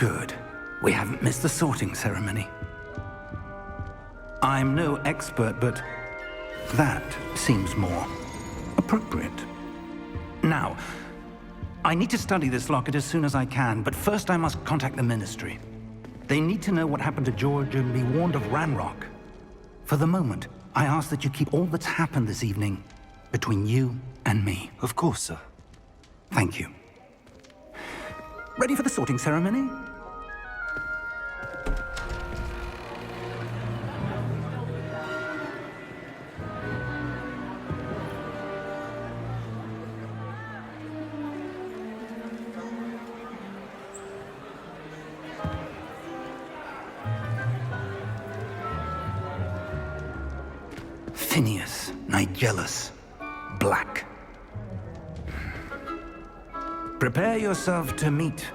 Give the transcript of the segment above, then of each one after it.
Good. We haven't missed the sorting ceremony. I'm no expert, but that seems more appropriate. Now, I need to study this locket as soon as I can, but first I must contact the Ministry. They need to know what happened to George and be warned of Ranrock. For the moment, I ask that you keep all that's happened this evening between you and me. Of course, sir. Thank you. Ready for the sorting ceremony? Phineas, Nigellus, Black. Prepare yourself to meet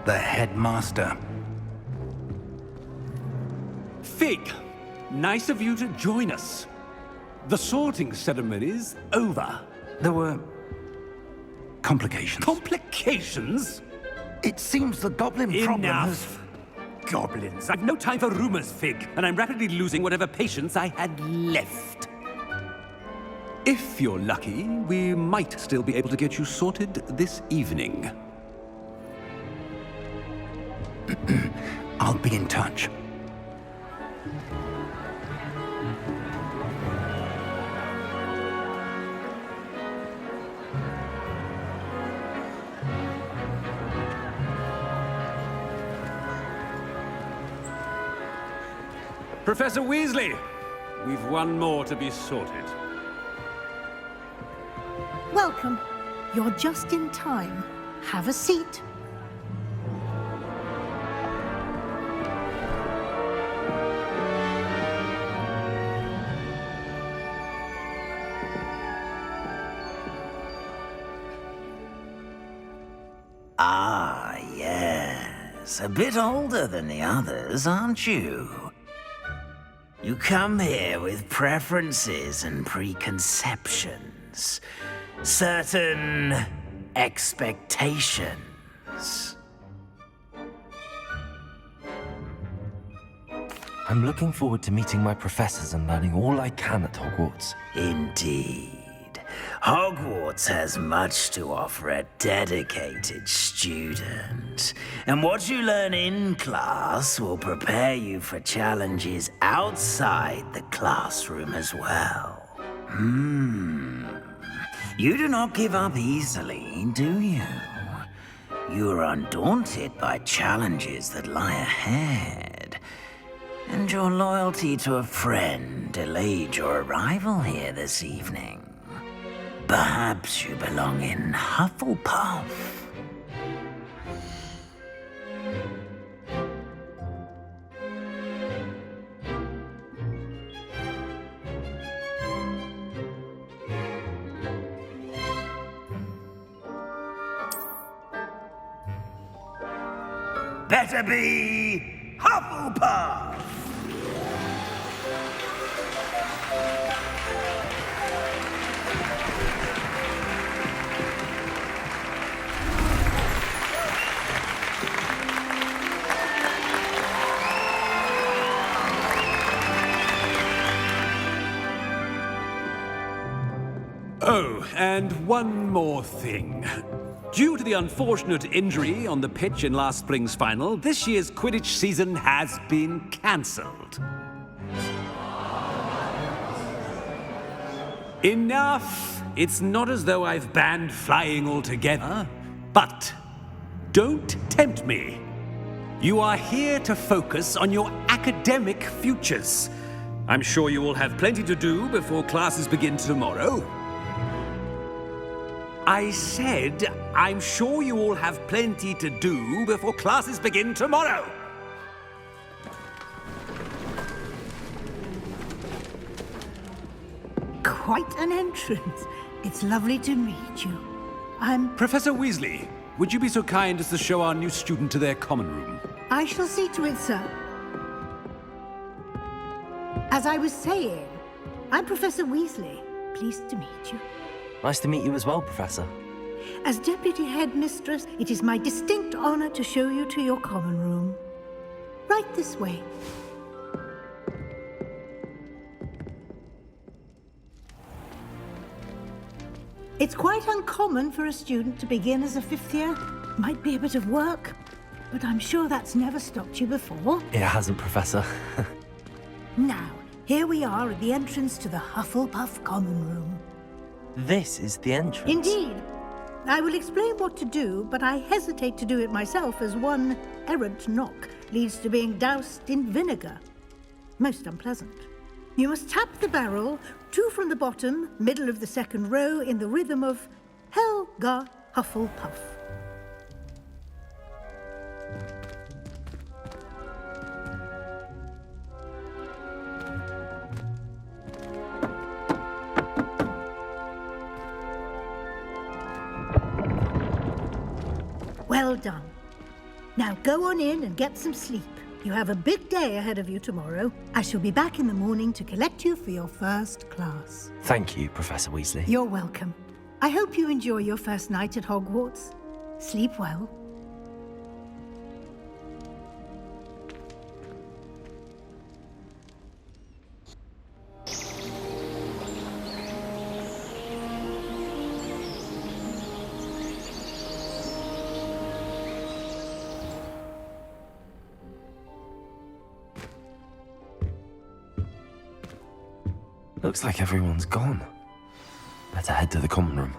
the headmaster. Fig, nice of you to join us. The sorting ceremony's over. There were complications. Complications? It seems the goblin problem has... Enough! Goblins. I've no time for rumors, Fig, and I'm rapidly losing whatever patience I had left. If you're lucky, we might still be able to get you sorted this evening. I'll be in touch. Professor Weasley, we've one more to be sorted. Welcome. You're just in time. Have a seat. Ah, yes. A bit older than the others, aren't you? You come here with preferences and preconceptions. Certain expectations. I'm looking forward to meeting my professors and learning all I can at Hogwarts. Indeed. Hogwarts has much to offer a dedicated student. And what you learn in class will prepare you for challenges outside the classroom as well. You do not give up easily, do you? You are undaunted by challenges that lie ahead. And your loyalty to a friend delayed your arrival here this evening. Perhaps you belong in Hufflepuff. Better be Hufflepuff! Oh, and one more thing. Due to the unfortunate injury on the pitch in last spring's final, this year's Quidditch season has been cancelled. Enough! It's not as though I've banned flying altogether, but don't tempt me. You are here to focus on your academic futures. I'm sure you will have plenty to do before classes begin tomorrow. I said, I'm sure you all have plenty to do before classes begin tomorrow. Quite an entrance. It's lovely to meet you. I'm... Professor Weasley, would you be so kind as to show our new student to their common room? I shall see to it, sir. As I was saying, I'm Professor Weasley. Pleased to meet you. Nice to meet you as well, Professor. As Deputy Headmistress, it is my distinct honor to show you to your common room. Right this way. It's quite uncommon for a student to begin as a fifth year. Might be a bit of work, but I'm sure that's never stopped you before. It hasn't, Professor. Now, here we are at the entrance to the Hufflepuff common room. This is the entrance. Indeed. I will explain what to do, but I hesitate to do it myself as one errant knock leads to being doused in vinegar. Most unpleasant. You must tap the barrel, 2 from the bottom, middle of the second row, in the rhythm of Helga Hufflepuff. Well done. Now go on in and get some sleep. You have a big day ahead of you tomorrow. I shall be back in the morning to collect you for your first class. Thank you, Professor Weasley. You're welcome. I hope you enjoy your first night at Hogwarts. Sleep well. Looks like everyone's gone. Better head to the common room.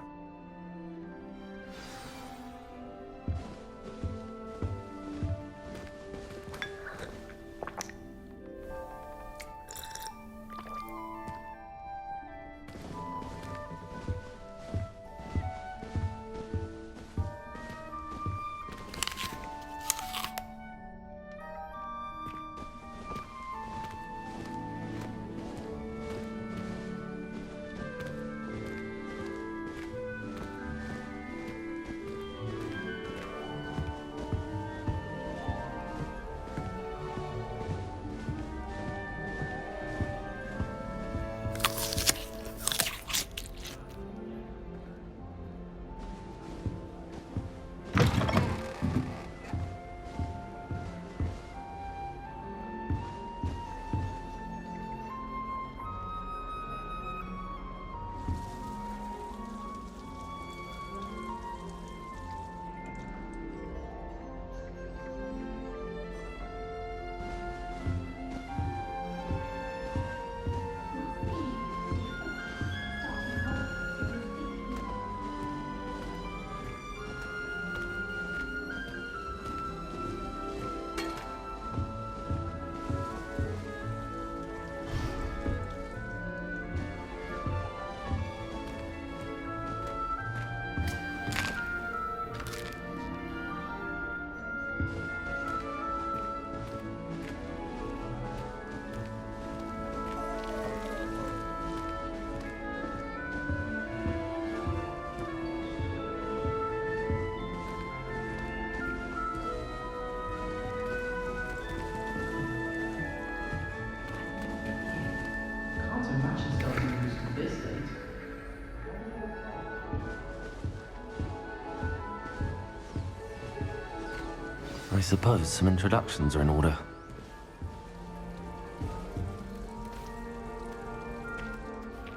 I suppose some introductions are in order.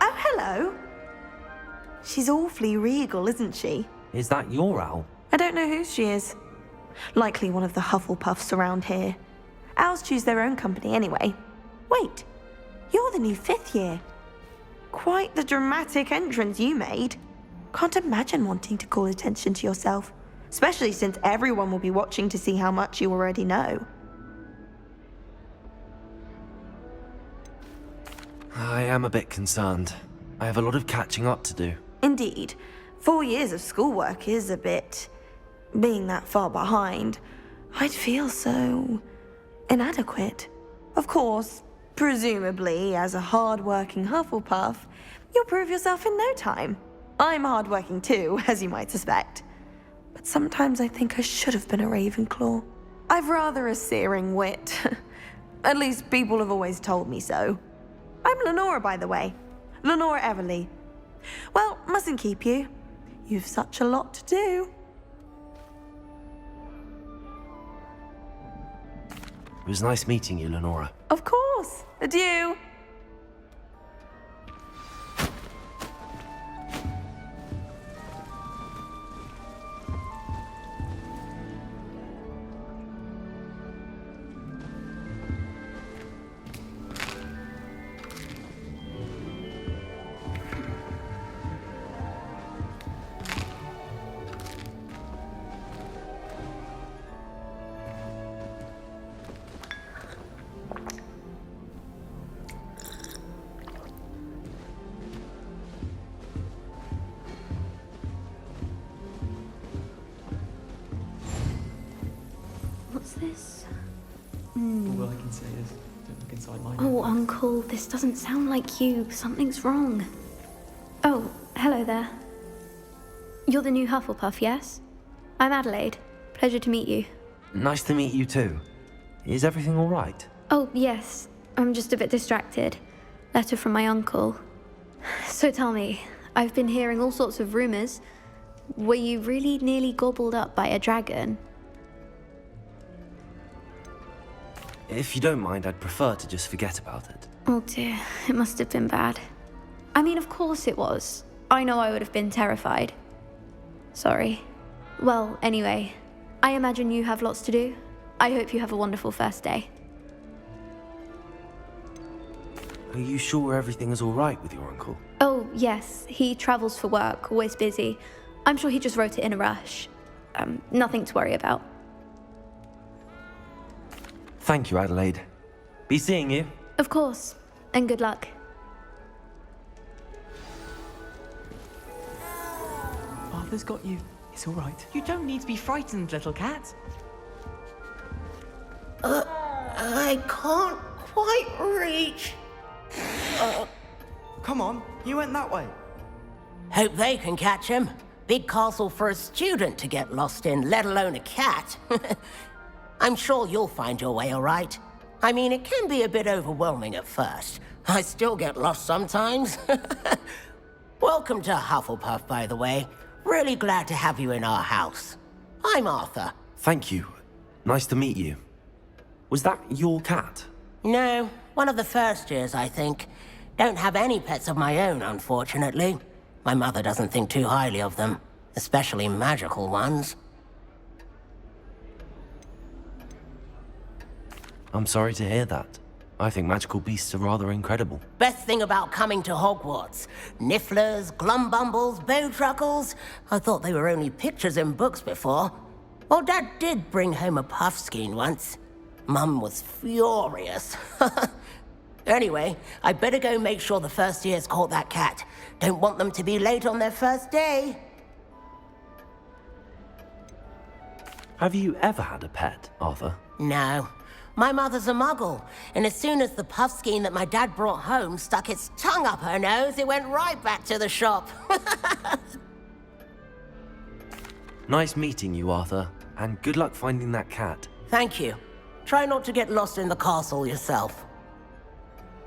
Oh, hello. She's awfully regal, isn't she? Is that your owl? I don't know who she is. Likely one of the Hufflepuffs around here. Owls choose their own company anyway. Wait, you're the new fifth year. Quite the dramatic entrance you made. Can't imagine wanting to call attention to yourself, especially since everyone will be watching to see how much you already know. I am a bit concerned. I have a lot of catching up to do. Indeed, 4 years of schoolwork is a bit... Being that far behind, I'd feel so... inadequate. Of course, presumably, as a hard-working Hufflepuff, you'll prove yourself in no time. I'm hard-working too, as you might suspect. But sometimes I think I should have been a Ravenclaw. I've rather a searing wit. At least people have always told me so. I'm Lenora, by the way. Lenora Everly. Well, mustn't keep you. You've such a lot to do. It was nice meeting you, Lenora. Of course. Adieu. What's this? All I can say is, don't look inside my Oh, Uncle, this doesn't sound like you. Something's wrong. Oh, hello there. You're the new Hufflepuff, yes? I'm Adelaide. Pleasure to meet you. Nice to meet you too. Is everything all right? Oh, yes. I'm just a bit distracted. Letter from my uncle. So tell me, I've been hearing all sorts of rumors. Were you really nearly gobbled up by a dragon? If you don't mind, I'd prefer to just forget about it. Oh dear, it must have been bad. I mean, of course it was. I know I would have been terrified. Sorry. Well, anyway, I imagine you have lots to do. I hope you have a wonderful first day. Are you sure everything is all right with your uncle? Oh, yes, he travels for work, always busy. I'm sure he just wrote it in a rush. Nothing to worry about. Thank you, Adelaide. Be seeing you. Of course, and good luck. Arthur's got you. It's all right. You don't need to be frightened, little cat. I can't quite reach. Come on, you went that way. Hope they can catch him. Big castle for a student to get lost in, let alone a cat. I'm sure you'll find your way all right. I mean, it can be a bit overwhelming at first. I still get lost sometimes. Welcome to Hufflepuff, by the way. Really glad to have you in our house. I'm Arthur. Thank you. Nice to meet you. Was that your cat? No, one of the first years, I think. Don't have any pets of my own, unfortunately. My mother doesn't think too highly of them, especially magical ones. I'm sorry to hear that. I think magical beasts are rather incredible. Best thing about coming to Hogwarts. Nifflers, glumbumbles, bowtruckles. I thought they were only pictures in books before. Well, Dad did bring home a puffskein once. Mum was furious. Anyway, I better go make sure the first years caught that cat. Don't want them to be late on their first day. Have you ever had a pet, Arthur? No. My mother's a muggle, and as soon as the puffskein that my dad brought home stuck its tongue up her nose, it went right back to the shop. Nice meeting you, Arthur, and good luck finding that cat. Thank you. Try not to get lost in the castle yourself.